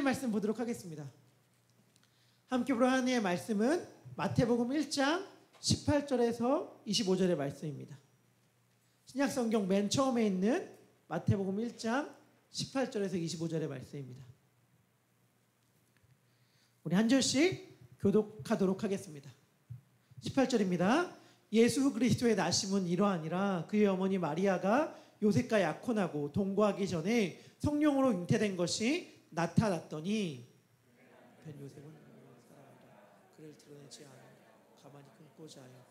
말씀 보도록 하겠습니다. 함께 볼 하나님의 말씀은 마태복음 1장 18절에서 25절의 말씀입니다. 신약성경 맨 처음에 있는 마태복음 1장 18절에서 25절의 말씀입니다. 우리 한 절씩 교독하도록 하겠습니다. 18절입니다. 예수 그리스도의 나심은 이러하니라. 그의 어머니 마리아가 요셉과 약혼하고 동거하기 전에 성령으로 잉태된 것이 나타났더니 요셉은 그를 드러내지 않아 가만히 끊고자 하여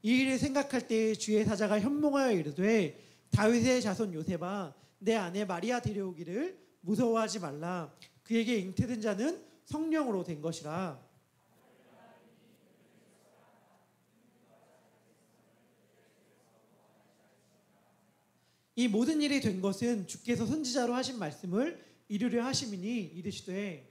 이 일을 생각할 때 주의 사자가 현몽하여 이르되 다윗의 자손 요셉아 내 아내 마리아 데려오기를 무서워하지 말라. 그에게 잉태된 자는 성령으로 된 것이라. 이 모든 일이 된 것은 주께서 선지자로 하신 말씀을 이루려 하심이니 이르시되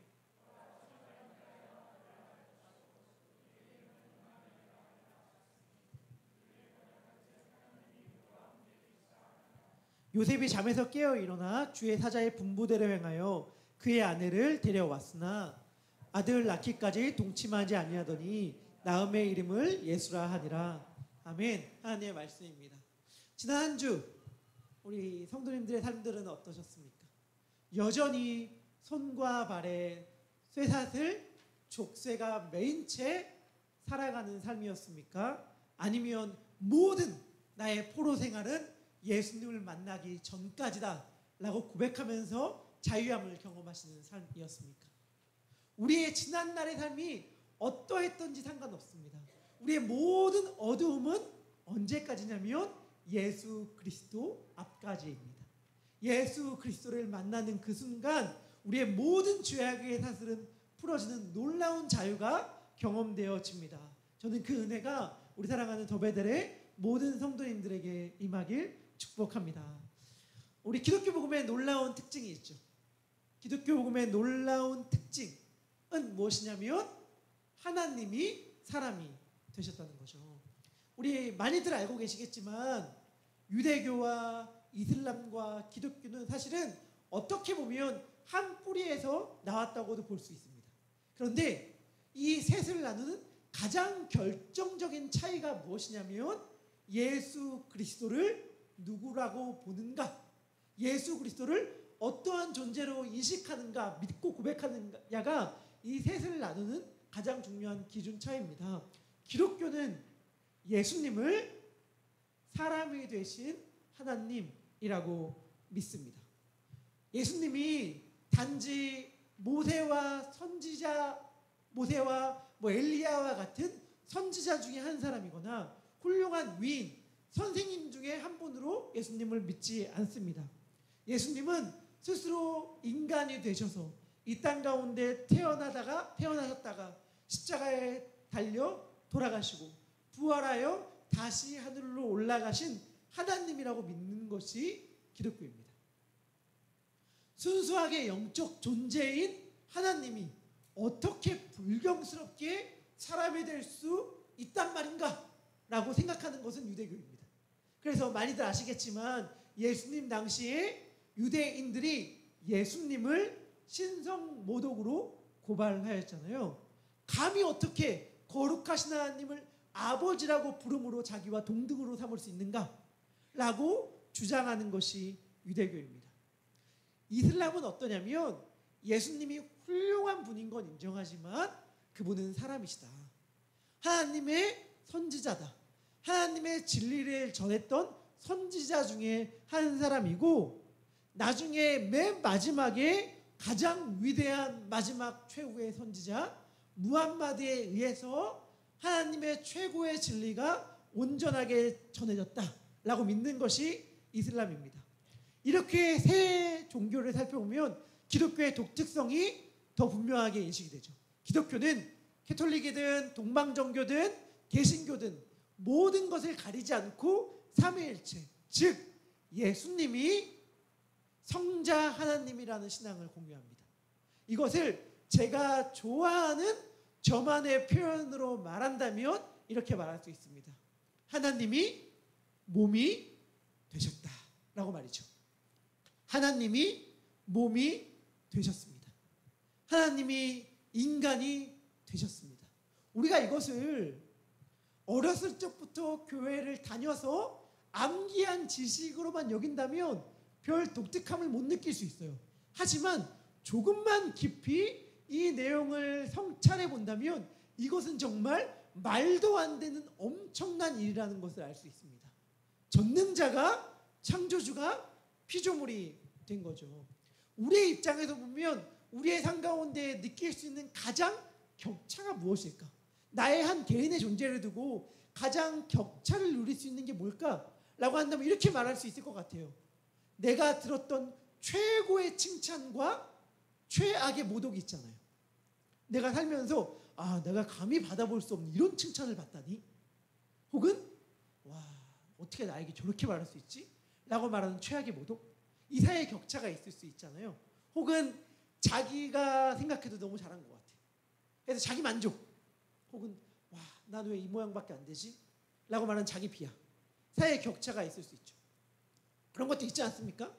요셉이 잠에서 깨어 일어나 주의 사자의 분부대로 행하여 그의 아내를 데려왔으나 아들 낳기까지 동침하지 아니하더니 나음의 이름을 예수라 하니라. 아멘. 하나님의 말씀입니다. 지난 한 주 우리 성도님들의 삶들은 어떠셨습니까? 여전히 손과 발에 쇠사슬, 족쇄가 매인 채 살아가는 삶이었습니까? 아니면 모든 나의 포로 생활은 예수님을 만나기 전까지다 라고 고백하면서 자유함을 경험하시는 삶이었습니까? 우리의 지난날의 삶이 어떠했던지 상관없습니다. 우리의 모든 어두움은 언제까지냐면 예수 그리스도 앞까지입니다. 예수 그리스도를 만나는 그 순간 우리의 모든 죄악의 사슬은 풀어지는 놀라운 자유가 경험되어집니다. 저는 그 은혜가 우리 사랑하는 더베델의 모든 성도님들에게 임하길 축복합니다. 우리 기독교 복음의 놀라운 특징이 있죠. 기독교 복음의 놀라운 특징은 무엇이냐면 하나님이 사람이 되셨다는 거죠. 우리 많이들 알고 계시겠지만 유대교와 이슬람과 기독교는 사실은 어떻게 보면 한 뿌리에서 나왔다고도 볼 수 있습니다. 그런데 이 셋을 나누는 가장 결정적인 차이가 무엇이냐면 예수 그리스도를 누구라고 보는가, 예수 그리스도를 어떠한 존재로 인식하는가, 믿고 고백하느냐가 이 셋을 나누는 가장 중요한 기준 차이입니다. 기독교는 예수님을 사람이 되신 하나님이라고 믿습니다. 예수님이 단지 모세와 엘리야와 같은 선지자 중에 한 사람이거나 훌륭한 위인, 선생님 중에 한 분으로 예수님을 믿지 않습니다. 예수님은 스스로 인간이 되셔서 이 땅 가운데 태어나셨다가 십자가에 달려 돌아가시고 부활하여 다시 하늘로 올라가신 하나님이라고 믿는 것이 기독교입니다. 순수하게 영적 존재인 하나님이 어떻게 불경스럽게 사람이 될 수 있단 말인가? 라고 생각하는 것은 유대교입니다. 그래서 많이들 아시겠지만 예수님 당시에 유대인들이 예수님을 신성모독으로 고발하였잖아요. 감히 어떻게 거룩하신 하나님을 아버지라고 부름으로 자기와 동등으로 삼을 수 있는가? 라고 주장하는 것이 유대교입니다. 이슬람은 어떠냐면 예수님이 훌륭한 분인 건 인정하지만 그분은 사람이시다. 하나님의 선지자다. 하나님의 진리를 전했던 선지자 중에 한 사람이고 나중에 맨 마지막에 가장 위대한 마지막 최후의 선지자 무함마드에 의해서 하나님의 최고의 진리가 온전하게 전해졌다라고 믿는 것이 이슬람입니다. 이렇게 세 종교를 살펴보면 기독교의 독특성이 더 분명하게 인식이 되죠. 기독교는 캐톨릭이든 동방정교든 개신교든 모든 것을 가리지 않고 삼위일체, 즉 예수님이 성자 하나님이라는 신앙을 공유합니다. 이것을 제가 좋아하는 저만의 표현으로 말한다면 이렇게 말할 수 있습니다. 하나님이 몸이 되셨다라고 말이죠. 하나님이 몸이 되셨습니다. 하나님이 인간이 되셨습니다. 우리가 이것을 어렸을 적부터 교회를 다녀서 암기한 지식으로만 여긴다면 별 독특함을 못 느낄 수 있어요. 하지만 조금만 깊이 이 내용을 성찰해 본다면 이것은 정말 말도 안 되는 엄청난 일이라는 것을 알 수 있습니다. 전능자가, 창조주가 피조물이 된 거죠. 우리의 입장에서 보면 우리의 삶 가운데 느낄 수 있는 가장 격차가 무엇일까? 나의 한 개인의 존재를 두고 가장 격차를 누릴 수 있는 게 뭘까? 라고 한다면 이렇게 말할 수 있을 것 같아요. 내가 들었던 최고의 칭찬과 최악의 모독이 있잖아요. 내가 살면서 내가 감히 받아볼 수 없는 이런 칭찬을 받다니? 혹은 와, 어떻게 나에게 저렇게 말할 수 있지? 라고 말하는 최악의 모독? 이 사이의 격차가 있을 수 있잖아요. 혹은 자기가 생각해도 너무 잘한 것 같아. 그래서 자기 만족. 혹은 와, 난 왜 이 모양밖에 안 되지? 라고 말하는 자기 비하. 사이의 격차가 있을 수 있죠. 그런 것도 있지 않습니까?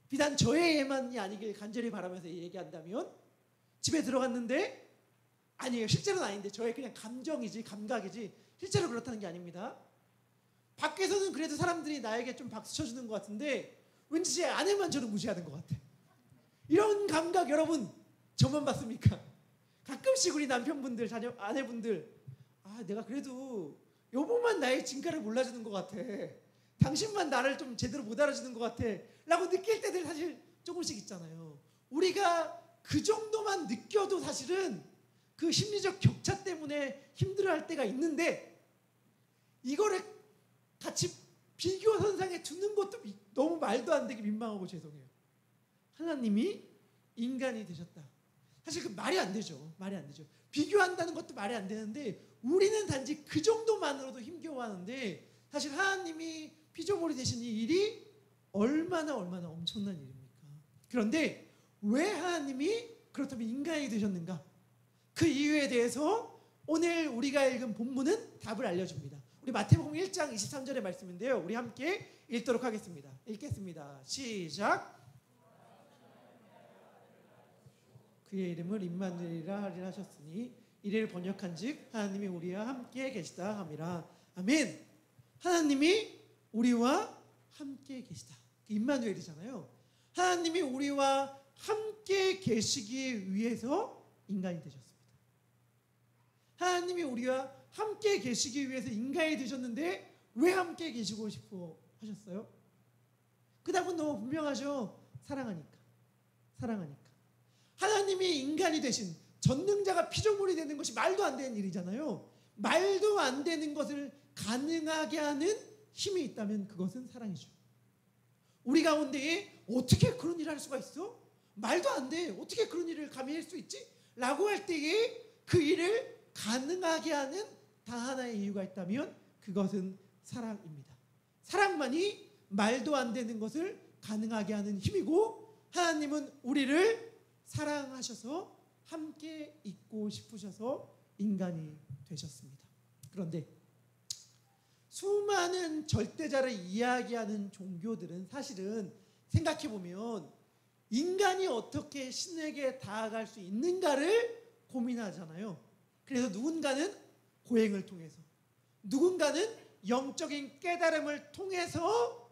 비단 저의 예만이 아니길 간절히 바라면서 얘기한다면 집에 들어갔는데 아니에요. 실제로는 아닌데 저의 그냥 감정이지 감각이지 실제로 그렇다는 게 아닙니다. 밖에서는 그래도 사람들이 나에게 좀 박수 쳐주는 것 같은데 왠지 제 아내만 저를 무시하는 것 같아. 이런 감각 여러분 저만 받습니까? 가끔씩 우리 남편분들, 아내분들 내가 그래도 여보만 나의 진가를 몰라주는 것 같아. 당신만 나를 좀 제대로 못 알아주는 것 같아 라고 느낄 때들 사실 조금씩 있잖아요. 우리가 그 정도만 느껴도 사실은 그 심리적 격차 때문에 힘들어할 때가 있는데 이거를 같이 비교 선상에 두는 것도 너무 말도 안 되게 민망하고 죄송해요. 하나님이 인간이 되셨다. 사실 그 말이 안 되죠. 말이 안 되죠. 비교한다는 것도 말이 안 되는데 우리는 단지 그 정도만으로도 힘겨워하는데 사실 하나님이 피조물이 되신 이 일이 얼마나 엄청난 일입니까? 그런데 왜 하나님이 그렇다면 인간이 되셨는가? 그 이유에 대해서 오늘 우리가 읽은 본문은 답을 알려줍니다. 우리 마태복음 1장 23절의 말씀인데요. 우리 함께 읽도록 하겠습니다. 읽겠습니다. 시작. 그의 이름을 임마누엘이라 하리라 하셨으니 이를 번역한즉 하나님이 우리와 함께 계시다 함이라. 아멘. 하나님이 우리와 함께 계시다. 임마누엘이잖아요. 하나님이 우리와 함께 계시기 위해서 인간이 되셨습니다. 하나님이 우리와 함께 계시기 위해서 인간이 되셨는데 왜 함께 계시고 싶어 하셨어요? 그 답은 너무 분명하죠. 사랑하니까. 하나님이 인간이 되신 전능자가 피조물이 되는 것이 말도 안 되는 일이잖아요. 말도 안 되는 것을 가능하게 하는 힘이 있다면 그것은 사랑이죠. 우리 가운데에 어떻게 그런 일을 할 수가 있어? 말도 안 돼. 어떻게 그런 일을 감히 할 수 있지? 라고 할 때에 그 일을 가능하게 하는 단 하나의 이유가 있다면 그것은 사랑입니다. 사랑만이 말도 안 되는 것을 가능하게 하는 힘이고 하나님은 우리를 사랑하셔서 함께 있고 싶으셔서 인간이 되셨습니다. 그런데 수많은 절대자를 이야기하는 종교들은 사실은 생각해보면 인간이 어떻게 신에게 다가갈 수 있는가를 고민하잖아요. 그래서 누군가는 고행을 통해서, 누군가는 영적인 깨달음을 통해서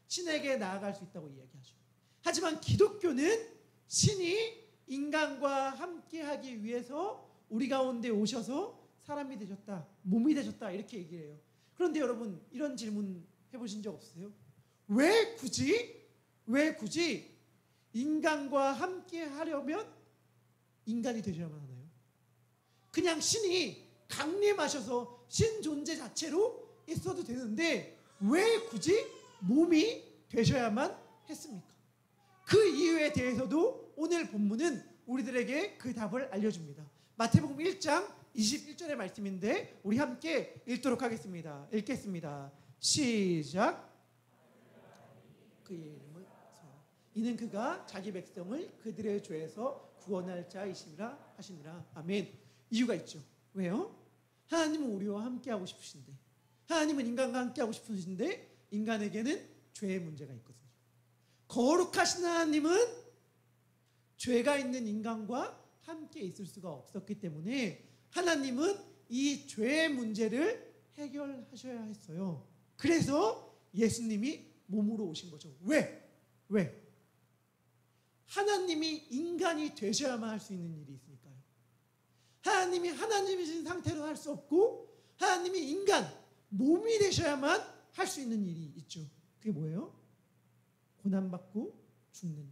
신에게 나아갈 수 있다고 이야기하죠. 하지만 기독교는 신이 인간과 함께하기 위해서 우리 가운데 오셔서 사람이 되셨다, 몸이 되셨다 이렇게 얘기를 해요. 그런데 여러분 이런 질문 해보신 적 없으세요? 왜 굳이 인간과 함께 하려면 인간이 되셔야만 하나요? 그냥 신이 강림하셔서 신 존재 자체로 있어도 되는데 왜 굳이 몸이 되셔야만 했습니까? 그 이유에 대해서도 오늘 본문은 우리들에게 그 답을 알려줍니다. 마태복음 1장 21절의 말씀인데 우리 함께 읽도록 하겠습니다. 읽겠습니다. 시작. 그의 이름을 이는 그가 자기 백성을 그들의 죄에서 구원할 자이시라 하시니라. 아멘. 이유가 있죠. 왜요? 하나님은 우리와 함께하고 싶으신데, 하나님은 인간과 함께하고 싶으신데 인간에게는 죄의 문제가 있거든요. 거룩하신 하나님은 죄가 있는 인간과 함께 있을 수가 없었기 때문에 하나님은 이 죄의 문제를 해결하셔야 했어요. 그래서 예수님이 몸으로 오신 거죠. 왜? 하나님이 인간이 되셔야만 할 수 있는 일이 있으니까요. 하나님이 하나님이신 상태로 할 수 없고 하나님이 인간, 몸이 되셔야만 할 수 있는 일이 있죠. 그게 뭐예요? 고난받고 죽는 일.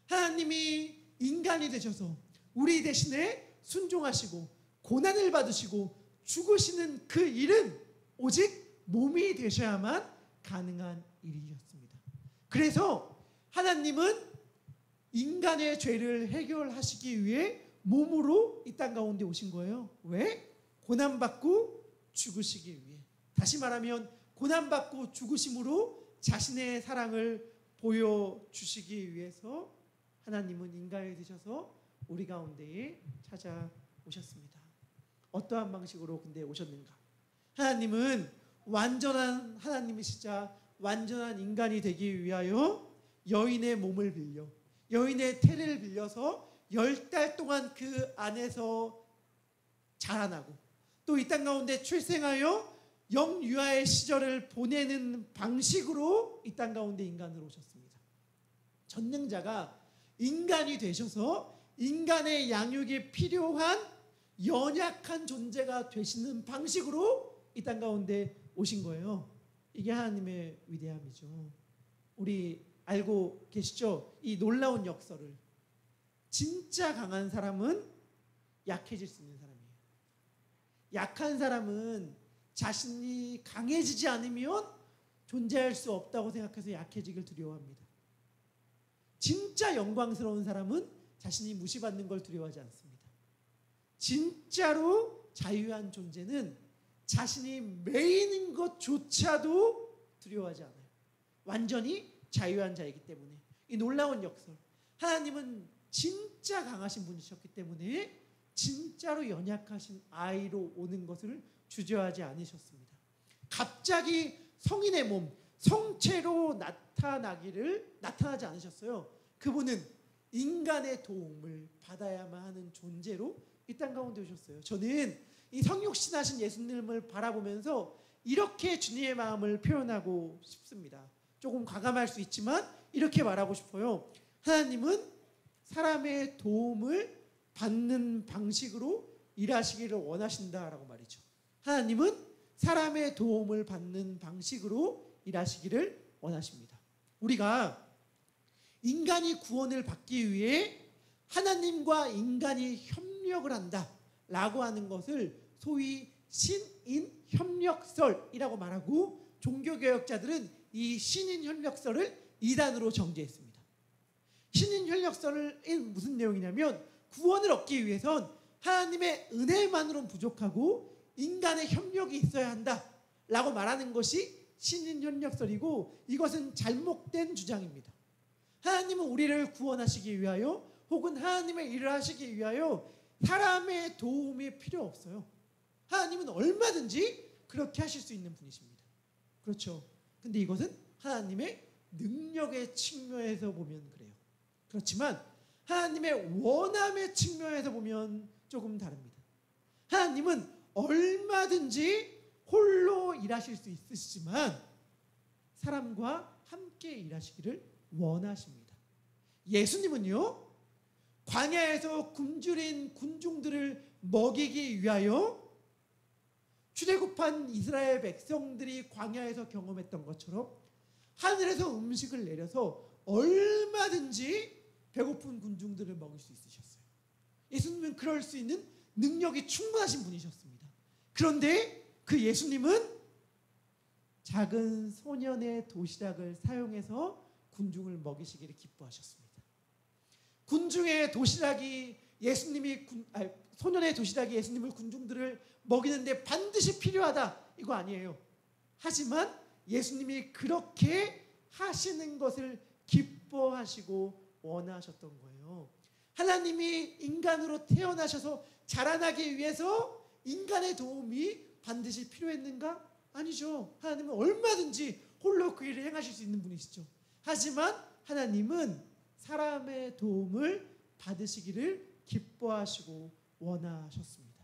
하나님이 인간이 되셔서 우리 대신에 순종하시고 고난을 받으시고 죽으시는 그 일은 오직 몸이 되셔야만 가능한 일이었습니다. 그래서 하나님은 인간의 죄를 해결하시기 위해 몸으로 이 땅 가운데 오신 거예요. 왜? 고난받고 죽으시기 위해. 다시 말하면 고난받고 죽으심으로 자신의 사랑을 보여주시기 위해서 하나님은 인간이 되셔서 우리 가운데에 찾아오셨습니다. 어떠한 방식으로 근데 오셨는가? 하나님은 완전한 하나님이시자 완전한 인간이 되기 위하여 여인의 몸을 빌려 여인의 태를 빌려서 10달 동안 그 안에서 자라나고 또 이 땅 가운데 출생하여 영유아의 시절을 보내는 방식으로 이 땅 가운데 인간으로 오셨습니다. 전능자가 인간이 되셔서 인간의 양육이 필요한 연약한 존재가 되시는 방식으로 이 땅 가운데 오신 거예요. 이게 하나님의 위대함이죠. 우리 알고 계시죠? 이 놀라운 역설을. 진짜 강한 사람은 약해질 수 있는 사람이에요. 약한 사람은 자신이 강해지지 않으면 존재할 수 없다고 생각해서 약해지길 두려워합니다. 진짜 영광스러운 사람은 자신이 무시받는 걸 두려워하지 않습니다. 진짜로 자유한 존재는 자신이 매이는 것조차도 두려워하지 않아요. 완전히 자유한 자이기 때문에. 이 놀라운 역설. 하나님은 진짜 강하신 분이셨기 때문에 진짜로 연약하신 아이로 오는 것을 주저하지 않으셨습니다. 갑자기 성인의 몸, 성체로 나타나지 않으셨어요. 그분은 인간의 도움을 받아야만 하는 존재로 이 땅 가운데 오셨어요. 저는 이 성육신하신 예수님을 바라보면서 이렇게 주님의 마음을 표현하고 싶습니다. 조금 과감할 수 있지만 이렇게 말하고 싶어요. 하나님은 사람의 도움을 받는 방식으로 일하시기를 원하신다라고 말이죠. 하나님은 사람의 도움을 받는 방식으로 일하시기를 원하십니다. 우리가 인간이 구원을 받기 위해 하나님과 인간이 협력을 한다라고 하는 것을 소위 신인협력설이라고 말하고 종교개혁자들은 이 신인협력설을 2단으로 정제했습니다. 신인협력설은 무슨 내용이냐면 구원을 얻기 위해선 하나님의 은혜만으로는 부족하고 인간의 협력이 있어야 한다라고 말하는 것이 신인협력설이고 이것은 잘못된 주장입니다. 하나님은 우리를 구원하시기 위하여 혹은 하나님의 일을 하시기 위하여 사람의 도움이 필요 없어요. 하나님은 얼마든지 그렇게 하실 수 있는 분이십니다. 그렇죠. 근데 이것은 하나님의 능력의 측면에서 보면 그래요. 그렇지만 하나님의 원함의 측면에서 보면 조금 다릅니다. 하나님은 얼마든지 홀로 일하실 수 있으시지만 사람과 함께 일하시기를 원하십니다. 예수님은요, 광야에서 굶주린 군중들을 먹이기 위하여 출애굽한 이스라엘 백성들이 광야에서 경험했던 것처럼 하늘에서 음식을 내려서 얼마든지 배고픈 군중들을 먹일 수 있으셨어요. 예수님은 그럴 수 있는 능력이 충분하신 분이셨습니다. 그런데 그 예수님은 작은 소년의 도시락을 사용해서 군중을 먹이시기를 기뻐하셨습니다. 군중의 도시락이 소년의 도시락이 예수님을 군중들을 먹이는데 반드시 필요하다 이거 아니에요. 하지만 예수님이 그렇게 하시는 것을 기뻐하시고 원하셨던 거예요. 하나님이 인간으로 태어나셔서 자라나기 위해서 인간의 도움이 반드시 필요했는가? 아니죠. 하나님은 얼마든지 홀로 그 일을 행하실 수 있는 분이시죠. 하지만 하나님은 사람의 도움을 받으시기를 기뻐하시고 원하셨습니다.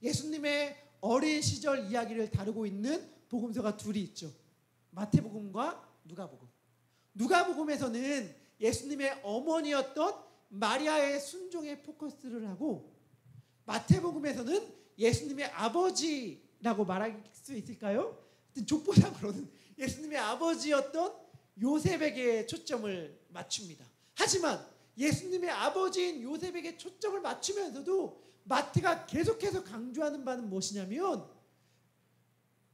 예수님의 어린 시절 이야기를 다루고 있는 복음서가 둘이 있죠. 마태복음과 누가복음. 누가복음에서는 예수님의 어머니였던 마리아의 순종에 포커스를 하고, 마태복음에서는 예수님의 아버지라고 말할 수 있을까요? 족보상으로는 예수님의 아버지였던 요셉에게 초점을 맞춥니다. 하지만 예수님의 아버지인 요셉에게 초점을 맞추면서도 마태가 계속해서 강조하는 바는 무엇이냐면,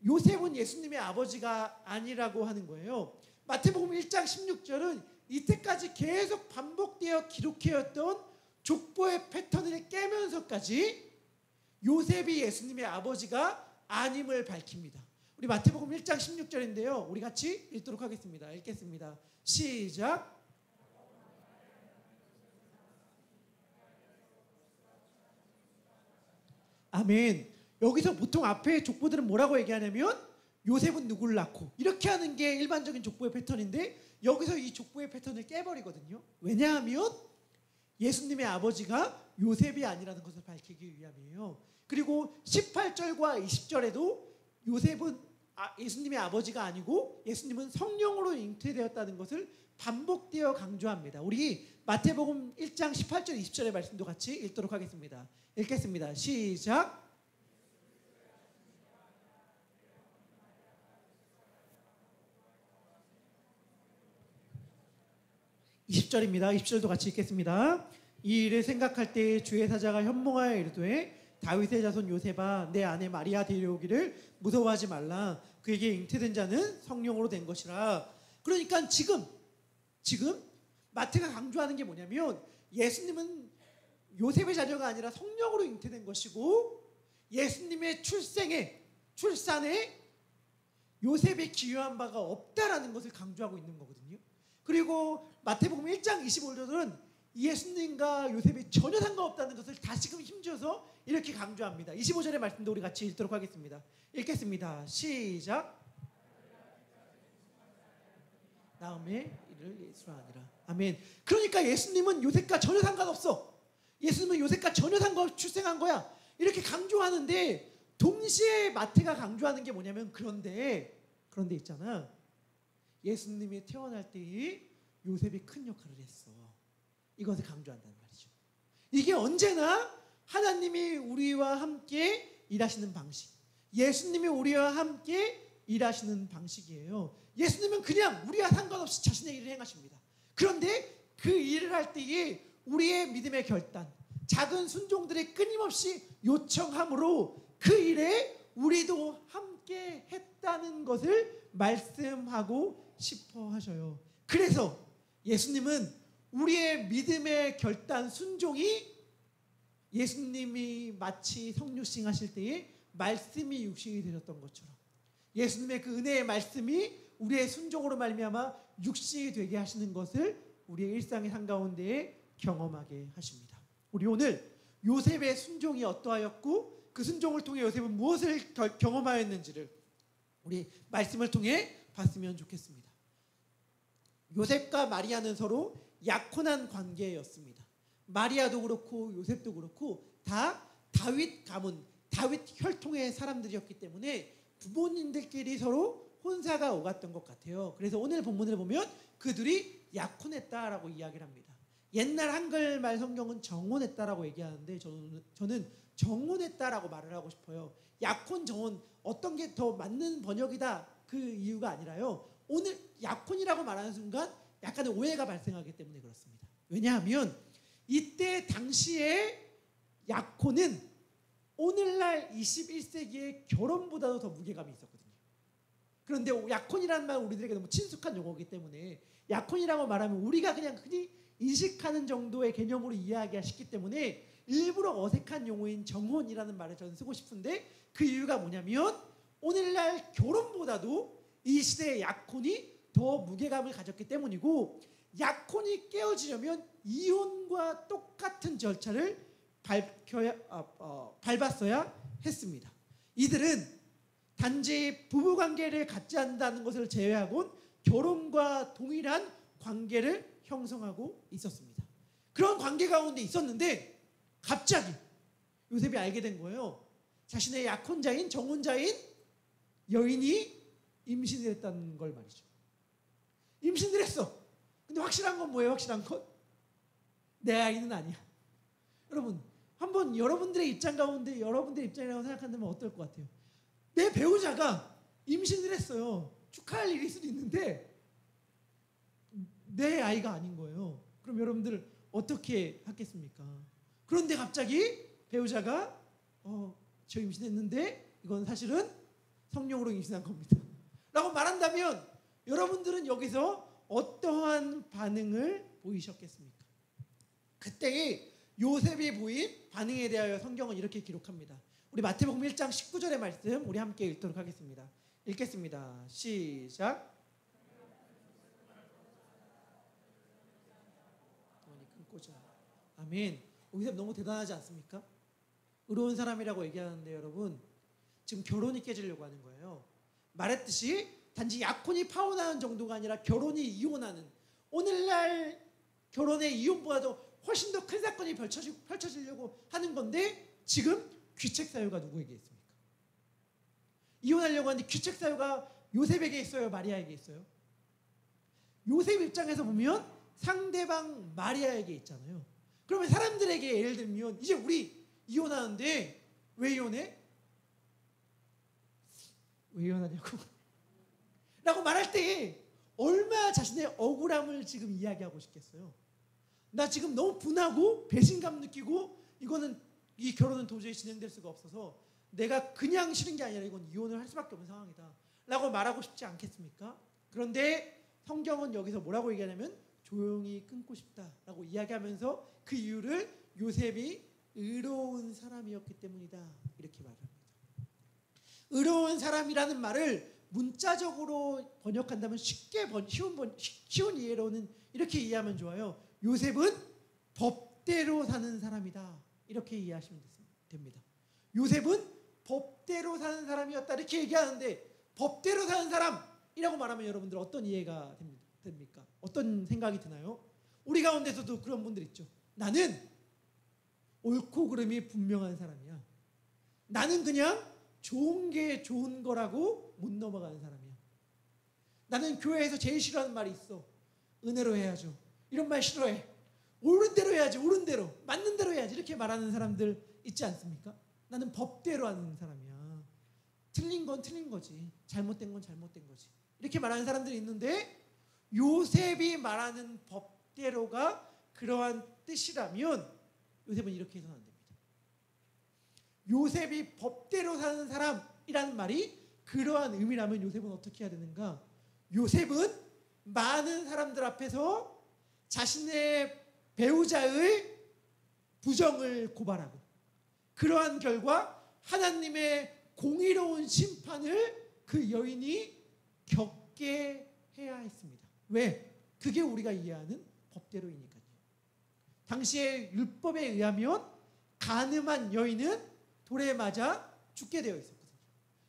요셉은 예수님의 아버지가 아니라고 하는 거예요. 마태복음 1장 16절은 이때까지 계속 반복되어 기록해왔던 족보의 패턴을 깨면서까지 요셉이 예수님의 아버지가 아님을 밝힙니다. 우리 마태복음 1장 16절인데요. 우리 같이 읽도록 하겠습니다. 읽겠습니다. 시작. 아멘. 여기서 보통 앞에 족보들은 뭐라고 얘기하냐면 요셉은 누구를 낳고 이렇게 하는 게 일반적인 족보의 패턴인데, 여기서 이 족보의 패턴을 깨버리거든요. 왜냐하면 예수님의 아버지가 요셉이 아니라는 것을 밝히기 위함이에요. 그리고 18절과 20절에도 요셉은 예수님의 아버지가 아니고 예수님은 성령으로 잉태되었다는 것을 반복되어 강조합니다. 우리 마태복음 1장 18절 20절의 말씀도 같이 읽도록 하겠습니다. 읽겠습니다. 시작. 20절입니다. 20절도 같이 읽겠습니다. 이 일을 생각할 때 주의 사자가 현몽하여 이르되 다윗의 자손 요셉아, 내 아내 마리아 데려오기를 무서워하지 말라. 그에게 잉태된 자는 성령으로 된 것이라. 그러니까 지금 마태가 강조하는 게 뭐냐면, 예수님은 요셉의 자녀가 아니라 성령으로 잉태된 것이고, 예수님의 출산에 요셉이 기여한 바가 없다라는 것을 강조하고 있는 거거든요. 그리고 마태복음 1장 25절은 예수님과 요셉이 전혀 상관없다는 것을 다시금 힘줘서 이렇게 강조합니다. 25절의 말씀도 우리 같이 읽도록 하겠습니다. 읽겠습니다. 시작. 나음의 이를 예수라 하니라. 아멘. 그러니까 예수님은 요셉과 전혀 상관없어. 예수님은 요셉과 전혀 상관없이 출생한 거야. 이렇게 강조하는데, 동시에 마태가 강조하는 게 뭐냐면, 그런데 있잖아. 예수님이 태어날 때 요셉이 큰 역할을 했어. 이것을 강조한다는 말이죠. 이게 언제나 하나님이 우리와 함께 일하시는 방식, 예수님이 우리와 함께 일하시는 방식이에요. 예수님은 그냥 우리와 상관없이 자신의 일을 행하십니다. 그런데 그 일을 할 때에 우리의 믿음의 결단, 작은 순종들이 끊임없이 요청함으로 그 일에 우리도 함께 했다는 것을 말씀하고 싶어 하셔요. 그래서 예수님은 우리의 믿음의 결단, 순종이 예수님이 마치 성육신 하실 때에 말씀이 육신이 되셨던 것처럼, 예수님의 그 은혜의 말씀이 우리의 순종으로 말미암아 육신이 되게 하시는 것을 우리의 일상의 한가운데에 경험하게 하십니다. 우리 오늘 요셉의 순종이 어떠하였고 그 순종을 통해 요셉은 무엇을 경험하였는지를 우리 말씀을 통해 봤으면 좋겠습니다. 요셉과 마리아는 서로 약혼한 관계였습니다. 마리아도 그렇고 요셉도 그렇고 다 다윗 가문, 다윗 혈통의 사람들이었기 때문에 부모님들끼리 서로 혼사가 오갔던 것 같아요. 그래서 오늘 본문을 보면 그들이 약혼했다라고 이야기를 합니다. 옛날 한글말 성경은 정혼했다라고 얘기하는데 저는 정혼했다라고 말을 하고 싶어요. 약혼, 정혼 어떤 게 더 맞는 번역이다 그 이유가 아니라요. 오늘 약혼이라고 말하는 순간 약간의 오해가 발생하기 때문에 그렇습니다. 왜냐하면 이때 당시에 약혼은 오늘날 21세기의 결혼보다도 더 무게감이 있었거든요. 그런데 약혼이라는 말은 우리들에게 너무 친숙한 용어이기 때문에 약혼이라고 말하면 우리가 그냥 흔히 인식하는 정도의 개념으로 이해하기가 쉽기 때문에 일부러 어색한 용어인 정혼이라는 말을 저는 쓰고 싶은데, 그 이유가 뭐냐면 오늘날 결혼보다도 이 시대의 약혼이 더 무게감을 가졌기 때문이고, 약혼이 깨어지려면 이혼과 똑같은 절차를 밟았어야 했습니다. 이들은 단지 부부관계를 갖지 않는다는 것을 제외하고는 결혼과 동일한 관계를 형성하고 있었습니다. 그런 관계 가운데 있었는데 갑자기 요셉이 알게 된 거예요. 자신의 약혼자인 정혼자인 여인이 임신을 했다는 걸 말이죠. 임신을 했어. 근데 확실한 건 뭐예요? 확실한 건 내 아이는 아니야. 여러분 한번 여러분들의 입장 가운데 여러분들의 입장이라고 생각한다면 어떨 것 같아요? 내 배우자가 임신을 했어요. 축하할 일일 수도 있는데 내 아이가 아닌 거예요. 그럼 여러분들 어떻게 하겠습니까? 그런데 갑자기 배우자가 저 임신했는데 이건 사실은 성령으로 임신한 겁니다. 라고 말한다면 여러분들은 여기서 어떠한 반응을 보이셨겠습니까? 그때의 요셉이 보인 반응에 대하여 성경은 이렇게 기록합니다. 우리 마태복음 1장 19절의 말씀 우리 함께 읽도록 하겠습니다. 읽겠습니다. 시작. 큰 꼬자. 아멘. 요셉 너무 대단하지 않습니까? 의로운 사람이라고 얘기하는데 여러분 지금 결혼이 깨지려고 하는 거예요. 말했듯이 단지 약혼이 파혼하는 정도가 아니라 결혼이 이혼하는, 오늘날 결혼의 이혼보다도 훨씬 더 큰 사건이 펼쳐지려고 하는 건데 지금 귀책 사유가 누구에게 있습니까? 이혼하려고 하는데 귀책 사유가 요셉에게 있어요? 마리아에게 있어요? 요셉 입장에서 보면 상대방 마리아에게 있잖아요. 그러면 사람들에게 예를 들면 이제 우리 이혼하는데 왜 이혼해? 왜 이혼하냐고 라고 말할 때 얼마나 자신의 억울함을 지금 이야기하고 싶겠어요. 나 지금 너무 분하고 배신감 느끼고 이 결혼은 도저히 진행될 수가 없어서 내가 그냥 싫은 게 아니라 이건 이혼을 할 수밖에 없는 상황이다 라고 말하고 싶지 않겠습니까? 그런데 성경은 여기서 뭐라고 얘기하냐면 조용히 끊고 싶다라고 이야기하면서 그 이유를 요셉이 의로운 사람이었기 때문이다 이렇게 말합니다. 의로운 사람이라는 말을 문자적으로 번역한다면 쉬운 이해로는 이렇게 이해하면 좋아요. 요셉은 법대로 사는 사람이다 이렇게 이해하시면 됩니다. 요셉은 법대로 사는 사람이었다 이렇게 얘기하는데 법대로 사는 사람이라고 말하면 여러분들 어떤 이해가 됩니까? 어떤 생각이 드나요? 우리 가운데서도 그런 분들 있죠. 나는 옳고 그름이 분명한 사람이야. 나는 그냥 좋은 게 좋은 거라고 못 넘어가는 사람이야. 나는 교회에서 제일 싫어하는 말이 있어. 은혜로 해야죠. 이런 말 싫어해. 옳은 대로 해야지. 옳은 대로. 맞는 대로 해야지. 이렇게 말하는 사람들 있지 않습니까? 나는 법대로 하는 사람이야. 틀린 건 틀린 거지. 잘못된 건 잘못된 거지. 이렇게 말하는 사람들이 있는데 요셉이 말하는 법대로가 그러한 뜻이라면 요셉은 이렇게 해서는 안 됩니다. 요셉이 법대로 사는 사람이라는 말이 그러한 의미라면 요셉은 어떻게 해야 되는가? 요셉은 많은 사람들 앞에서 자신의 배우자의 부정을 고발하고 그러한 결과 하나님의 공의로운 심판을 그 여인이 겪게 해야 했습니다. 왜? 그게 우리가 이해하는 법대로이니까요. 당시의 율법에 의하면 간음한 여인은 돌에 맞아 죽게 되어 있었거든요.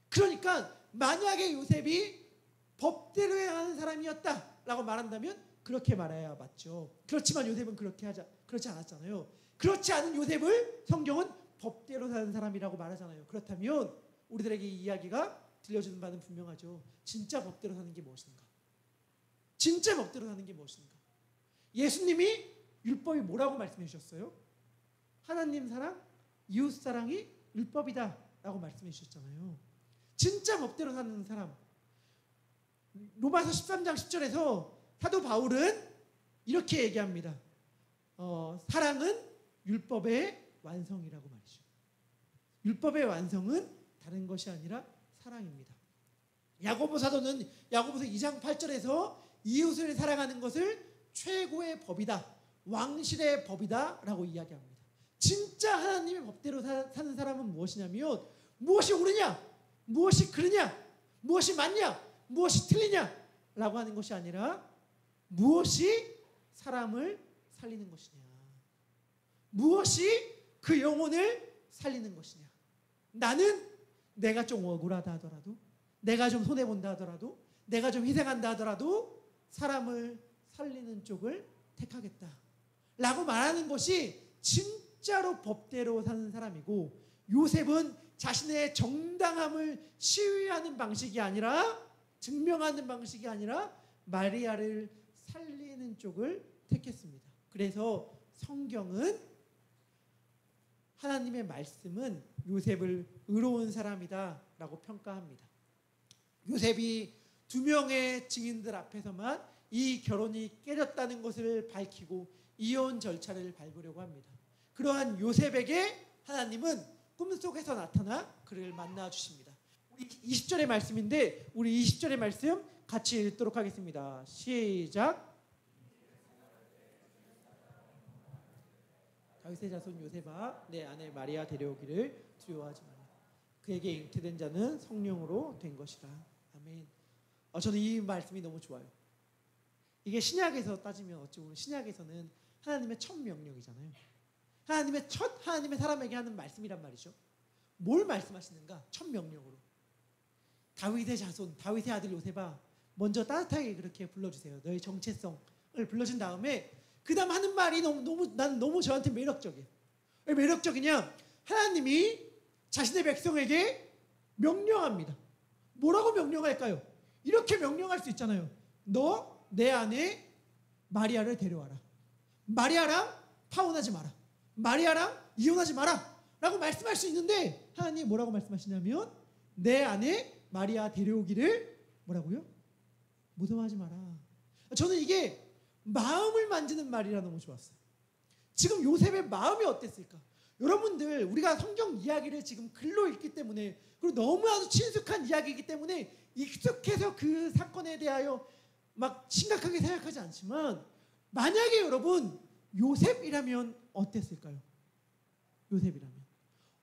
그러니까 만약에 요셉이 법대로 해야 하는 사람이었다라고 말한다면 그렇게 말해야 맞죠. 그렇지만 요셉은 그렇지 않았잖아요. 그렇지 않은 요셉을 성경은 법대로 사는 사람이라고 말하잖아요. 그렇다면 우리들에게 이 이야기가 들려주는 바는 분명하죠. 진짜 법대로 사는 게 무엇인가? 진짜 법대로 사는 게 무엇인가? 예수님이 율법이 뭐라고 말씀해 주셨어요? 하나님 사랑, 이웃 사랑이 율법이다 라고 말씀해 주셨잖아요. 진짜 법대로 사는 사람. 로마서 13장 10절에서 사도 바울은 이렇게 얘기합니다. 사랑은 율법의 완성이라고 말이죠. 율법의 완성은 다른 것이 아니라 사랑입니다. 야고보 사도는 야고보서 2장 8절에서 이웃을 사랑하는 것을 최고의 법이다, 왕실의 법이다 라고 이야기합니다. 진짜 하나님의 법대로 사는 사람은 무엇이냐면 무엇이 옳으냐, 무엇이 그르냐, 무엇이 맞냐, 무엇이 틀리냐 라고 하는 것이 아니라 무엇이 사람을 살리는 것이냐, 무엇이 그 영혼을 살리는 것이냐. 나는 내가 좀 억울하다 하더라도, 내가 좀 손해본다 하더라도, 내가 좀 희생한다 하더라도 사람을 살리는 쪽을 택하겠다 라고 말하는 것이 진짜로 법대로 사는 사람이고, 요셉은 자신의 정당함을 시위하는 방식이 아니라, 증명하는 방식이 아니라 마리아를 살리는 쪽을 택했습니다. 그래서 성경은, 하나님의 말씀은 요셉을 의로운 사람이다 라고 평가합니다. 요셉이 2명의 증인들 앞에서만 이 결혼이 깨졌다는 것을 밝히고 이혼 절차를 밟으려고 합니다. 그러한 요셉에게 하나님은 꿈속에서 나타나 그를 만나 주십니다. 우리 20절의 말씀인데, 우리 20절의 말씀 같이 읽도록 하겠습니다. 시작. 다윗의 자손 요셉아, 내 아내 마리아 데려오기를 두려워하지 마라. 그에게 잉태된 자는 성령으로 된 것이라. 아멘. 저는 이 말씀이 너무 좋아요. 이게 신약에서 따지면 어찌 보면 신약에서는 하나님의 첫 명령이잖아요. 하나님의 사람에게 하는 말씀이란 말이죠. 뭘 말씀하시는가? 첫 명령으로. 다윗의 자손, 다윗의 아들 요셉아, 먼저 따뜻하게 그렇게 불러주세요. 너의 정체성을 불러준 다음에 그 다음 하는 말이 난 너무 저한테 매력적이에요. 왜 매력적이냐? 하나님이 자신의 백성에게 명령합니다. 뭐라고 명령할까요? 이렇게 명령할 수 있잖아요. 너 내 아내 마리아를 데려와라. 마리아랑 파혼하지 마라. 마리아랑 이혼하지 마라 라고 말씀할 수 있는데, 하나님이 뭐라고 말씀하시냐면 내 아내 마리아 데려오기를 뭐라고요? 무서워하지 마라. 저는 이게 마음을 만지는 말이라 너무 좋았어요. 지금 요셉의 마음이 어땠을까? 여러분들, 우리가 성경 이야기를 지금 글로 읽기 때문에, 그리고 너무나도 친숙한 이야기이기 때문에 익숙해서 그 사건에 대하여 막 심각하게 생각하지 않지만, 만약에 여러분 요셉이라면 어땠을까요? 요셉이라면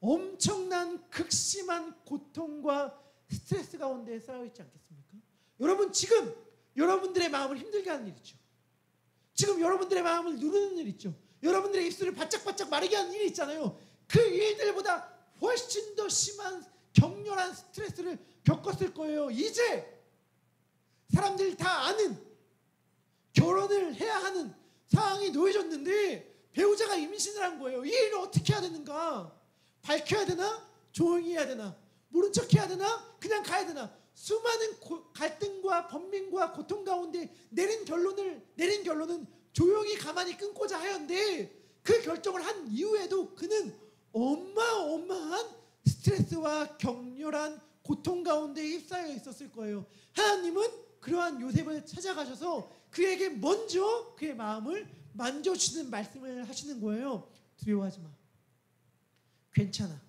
엄청난 극심한 고통과 스트레스 가운데 쌓여 있지 않겠습니까? 여러분, 지금 여러분들의 마음을 힘들게 하는 일 있죠. 지금 여러분들의 마음을 누르는 일 있죠. 여러분들의 입술을 바짝바짝 마르게 하는 일이 있잖아요. 그 일들보다 훨씬 더 심한 격렬한 스트레스를 겪었을 거예요. 이제 사람들이 다 아는, 결혼을 해야 하는 상황이 놓여졌는데 배우자가 임신을 한 거예요. 이 일을 어떻게 해야 되는가? 밝혀야 되나? 조용히 해야 되나? 모른 척 해야 되나? 그냥 가야 되나? 수많은 갈등과 번민과 고통 가운데 내린 결론은 조용히 가만히 끊고자 하였는데, 그 결정을 한 이후에도 그는 어마어마한 스트레스와 격렬한 고통 가운데 휩싸여 있었을 거예요. 하나님은 그러한 요셉을 찾아가셔서 그에게 먼저 그의 마음을 만져주시는 말씀을 하시는 거예요. 두려워하지 마. 괜찮아.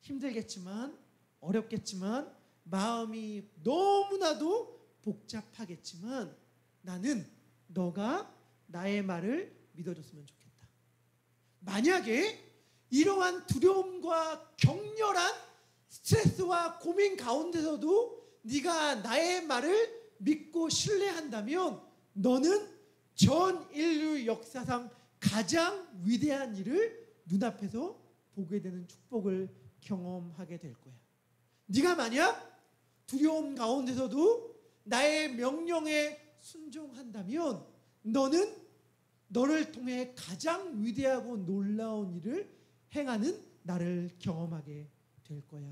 힘들겠지만, 어렵겠지만, 마음이 너무나도 복잡하겠지만, 나는 너가 나의 말을 믿어줬으면 좋겠다. 만약에 이러한 두려움과 격렬한 스트레스와 고민 가운데서도 네가 나의 말을 믿고 신뢰한다면, 너는 전 인류 역사상 가장 위대한 일을 눈앞에서 보게 되는 축복을 경험하게 될 거야. 네가 만약 두려움 가운데서도 나의 명령에 순종한다면, 너는 너를 통해 가장 위대하고 놀라운 일을 행하는 나를 경험하게 될 거야.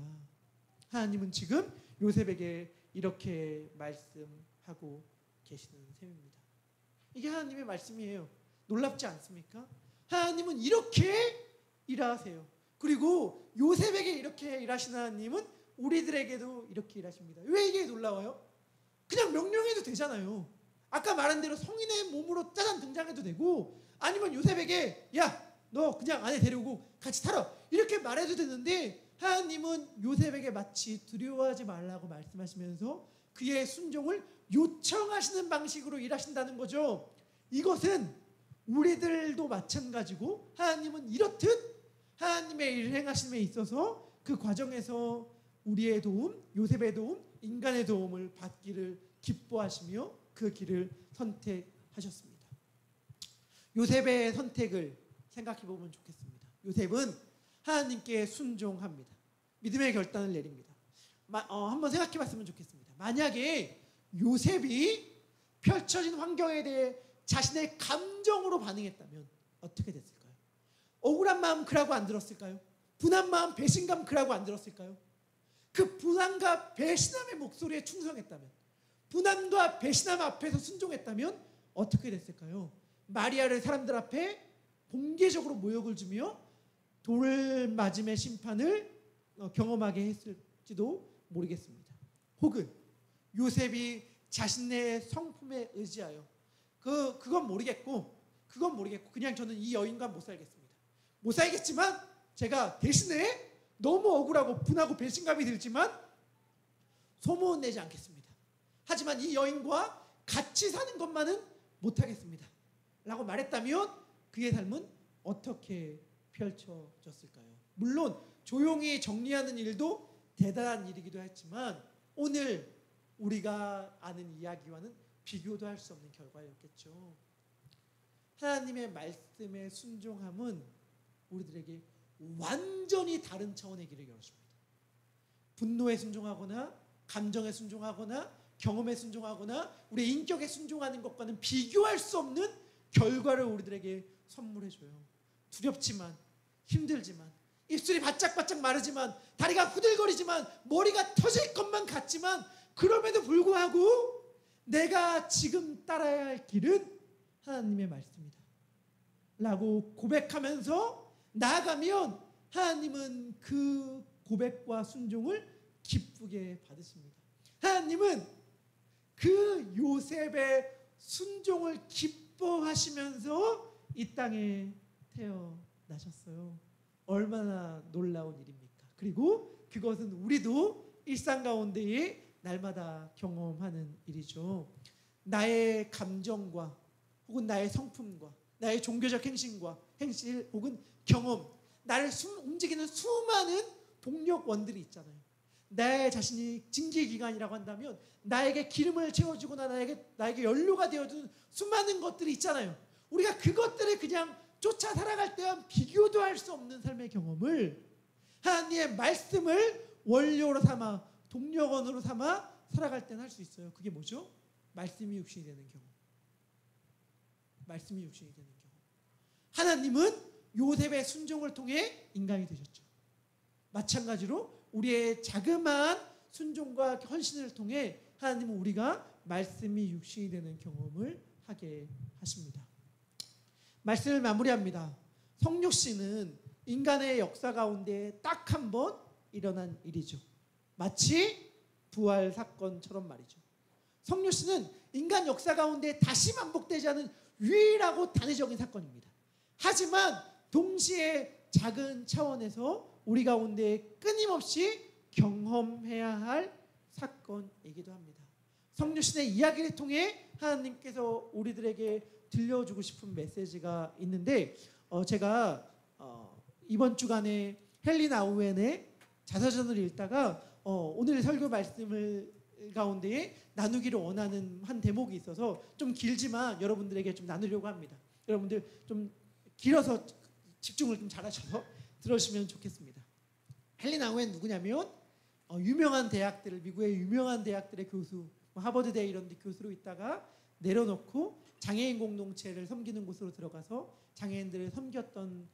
하나님은 지금 요셉에게 이렇게 말씀하고 계시는 셈입니다. 이게 하나님의 말씀이에요. 놀랍지 않습니까? 하나님은 이렇게 일하세요. 그리고 요셉에게 이렇게 일하시는 하나님은 우리들에게도 이렇게 일하십니다. 왜 이게 놀라워요? 그냥 명령해도 되잖아요. 아까 말한 대로 성인의 몸으로 짜잔 등장해도 되고, 아니면 요셉에게 야, 너 그냥 아내 데려오고 같이 살아, 이렇게 말해도 되는데, 하나님은 요셉에게 마치 두려워하지 말라고 말씀하시면서 그의 순종을 요청하시는 방식으로 일하신다는 거죠. 이것은 우리들도 마찬가지고, 하나님은 이렇듯 하나님의 일을 행하심에 있어서 그 과정에서 우리의 도움, 요셉의 도움, 인간의 도움을 받기를 기뻐하시며 그 길을 선택하셨습니다. 요셉의 선택을 생각해 보면 좋겠습니다. 요셉은 하나님께 순종합니다. 믿음의 결단을 내립니다. 한번 생각해 봤으면 좋겠습니다. 만약에 요셉이 펼쳐진 환경에 대해 자신의 감정으로 반응했다면 어떻게 됐을까요? 억울한 마음 그라고 안 들었을까요? 분한 마음, 배신감 그라고 안 들었을까요? 그 분함과 배신함의 목소리에 충성했다면, 분함과 배신함 앞에서 순종했다면 어떻게 됐을까요? 마리아를 사람들 앞에 공개적으로 모욕을 주며 돌맞음의 심판을 경험하게 했을지도 모르겠습니다. 혹은 요셉이 자신의 성품에 의지하여 그건 모르겠고 그냥 저는 이 여인과 못 살겠습니다. 못 살겠지만 제가 대신에 너무 억울하고 분하고 배신감이 들지만 소문은 내지 않겠습니다. 하지만 이 여인과 같이 사는 것만은 못하겠습니다 라고 말했다면 그의 삶은 어떻게 펼쳐졌을까요? 물론 조용히 정리하는 일도 대단한 일이기도 했지만 오늘 우리가 아는 이야기와는 비교도 할 수 없는 결과였겠죠. 하나님의 말씀에 순종함은 우리들에게 완전히 다른 차원의 길을 열어줍니다. 분노에 순종하거나 감정에 순종하거나 경험에 순종하거나 우리의 인격에 순종하는 것과는 비교할 수 없는 결과를 우리들에게 선물해줘요. 두렵지만, 힘들지만, 입술이 바짝바짝 마르지만, 다리가 후들거리지만, 머리가 터질 것만 같지만, 그럼에도 불구하고 내가 지금 따라야 할 길은 하나님의 말씀이다 라고 고백하면서 나아가면 하나님은 그 고백과 순종을 기쁘게 받으십니다. 하나님은 그 요셉의 순종을 기뻐하시면서 이 땅에 태어나셨어요. 얼마나 놀라운 일입니까? 그리고 그것은 우리도 일상 가운데에 날마다 경험하는 일이죠. 나의 감정과 혹은 나의 성품과 나의 종교적 행실 혹은 경험, 나를 움직이는 수많은 동력원들이 있잖아요. 내 자신이 징계기관이라고 한다면 나에게 기름을 채워주거나 나에게 연료가 되어주는 수많은 것들이 있잖아요. 우리가 그것들을 그냥 쫓아 살아갈 때와 비교도 할 수 없는 삶의 경험을 하나님의 말씀을 원료로 삼아 동력원으로 삼아 살아갈 때는 할 수 있어요. 그게 뭐죠? 말씀이 육신이 되는 경험. 말씀이 육신이 되는 경험. 하나님은 요셉의 순종을 통해 인간이 되셨죠. 마찬가지로 우리의 자그마한 순종과 헌신을 통해 하나님은 우리가 말씀이 육신이 되는 경험을 하게 하십니다. 말씀을 마무리합니다. 성육신은 인간의 역사 가운데 딱 한 번 일어난 일이죠. 마치 부활 사건처럼 말이죠. 성육신은 인간 역사 가운데 다시 반복되지 않은 유일하고 단회적인 사건입니다. 하지만 동시에 작은 차원에서 우리 가운데 끊임없이 경험해야 할 사건이기도 합니다. 성육신의 이야기를 통해 하나님께서 우리들에게 들려주고 싶은 메시지가 있는데 제가 이번 주간에 헨리 나우엔의 자서전을 읽다가 오늘 설교 말씀을 가운데에 나누기를 원하는 한 대목이 있어서 좀 길지만 여러분들에게 좀 나누려고 합니다. 여러분들 좀 길어서 집중을 좀 잘하셔서 들으시면 좋겠습니다. 헨리 나우엔 누구냐면 유명한 대학들을 미국의 유명한 대학들의 교수, 하버드대 이런 데 교수로 있다가 내려놓고 장애인 공동체를 섬기는 곳으로 들어가서 장애인들을 섬겼던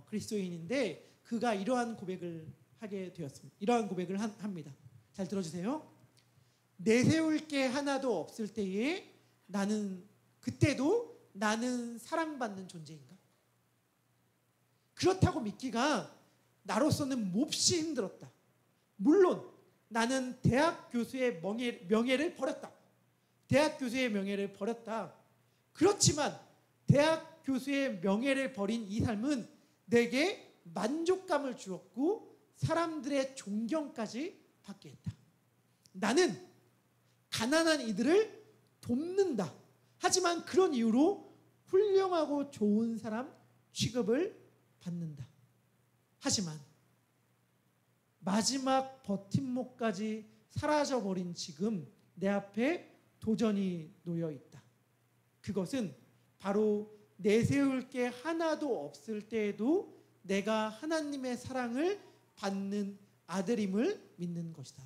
그리스도인인데 그가 이러한 고백을 하게 되었습니다. 이러한 고백을 합니다. 잘 들어주세요. 내세울 게 하나도 없을 때에 그때도 나는 사랑받는 존재인가? 그렇다고 믿기가 나로서는 몹시 힘들었다. 물론 나는 대학 교수의 명예를 버렸다. 대학 교수의 명예를 버렸다. 그렇지만 대학 교수의 명예를 버린 이 삶은 내게 만족감을 주었고 사람들의 존경까지 받게 했다. 나는 가난한 이들을 돕는다. 하지만 그런 이유로 훌륭하고 좋은 사람 취급을 받는다. 하지만 마지막 버팀목까지 사라져버린 지금 내 앞에 도전이 놓여 있다. 그것은 바로 내세울 게 하나도 없을 때에도 내가 하나님의 사랑을 받는 아들임을 믿는 것이다.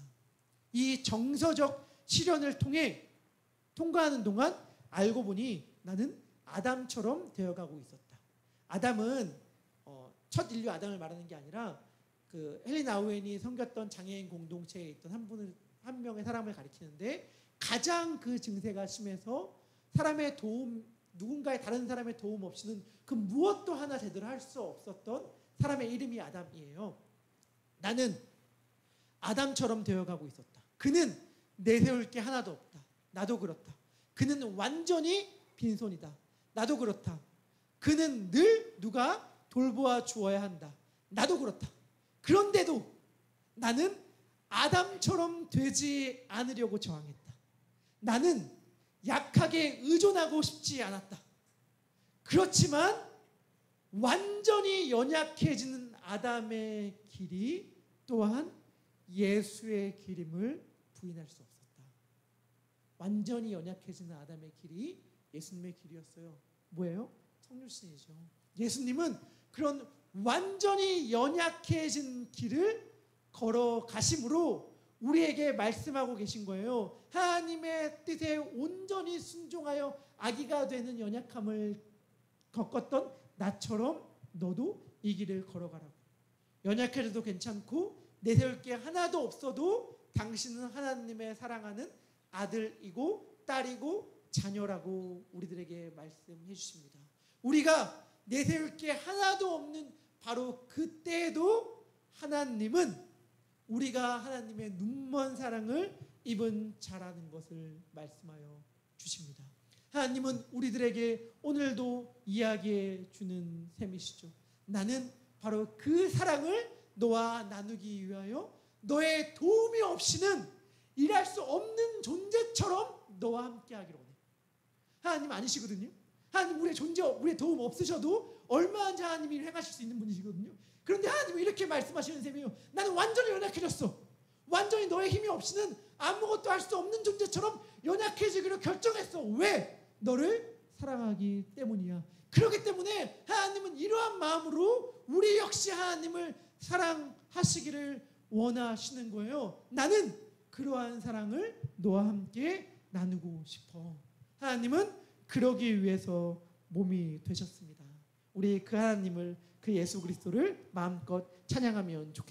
이 정서적 시련을 통해 통과하는 동안 알고 보니 나는 아담처럼 되어가고 있었다. 아담은 첫 인류 아담을 말하는 게 아니라 그 헨리 나우엔이 섬겼던 장애인 공동체에 있던 한 명의 사람을 가리키는데, 가장 그 증세가 심해서 사람의 도움, 누군가의 다른 사람의 도움 없이는 그 무엇도 하나 제대로 할 수 없었던 사람의 이름이 아담이에요. 나는 아담처럼 되어가고 있었다. 그는 내세울 게 하나도 없다. 나도 그렇다. 그는 완전히 빈손이다. 나도 그렇다. 그는 늘 누가 돌보아 주어야 한다. 나도 그렇다. 그런데도 나는 아담처럼 되지 않으려고 저항했다. 나는 약하게 의존하고 싶지 않았다. 그렇지만 완전히 연약해지는 아담의 길이 또한 예수의 길임을 부인할 수 없었다. 완전히 연약해지는 아담의 길이 예수님의 길이었어요. 뭐예요? 성육신이죠. 예수님은 그런 완전히 연약해진 길을 걸어가심으로 우리에게 말씀하고 계신 거예요. 하나님의 뜻에 온전히 순종하여 아기가 되는 연약함을 겪었던 나처럼 너도 이 길을 걸어가라고. 연약해져도 괜찮고 내세울 게 하나도 없어도 당신은 하나님의 사랑하는 아들이고 딸이고 자녀라고 우리들에게 말씀해 주십니다. 우리가 내세울 게 하나도 없는 바로 그때에도 하나님은 우리가 하나님의 눈먼 사랑을 입은 자라는 것을 말씀하여 주십니다. 하나님은 우리들에게 오늘도 이야기해 주는 셈이시죠. 나는 바로 그 사랑을 너와 나누기 위하여 너의 도움이 없이는 일할 수 없는 존재처럼 너와 함께 하기를 원해. 하나님 아니시거든요. 하나님 우리의 도움 없으셔도 얼마든지 하나님이 행하실 수 있는 분이시거든요. 그런데 하나님은 이렇게 말씀하시는 셈이에요. 나는 완전히 연약해졌어. 완전히 너의 힘이 없이는 아무것도 할 수 없는 존재처럼 연약해지기로 결정했어. 왜? 너를 사랑하기 때문이야. 그렇기 때문에 하나님은 이러한 마음으로 우리 역시 하나님을 사랑하시기를 원하시는 거예요. 나는 그러한 사랑을 너와 함께 나누고 싶어. 하나님은 그러기 위해서 몸이 되셨습니다. 우리 그 하나님을, 그 예수 그리스도를 마음껏 찬양하면 좋겠습니다.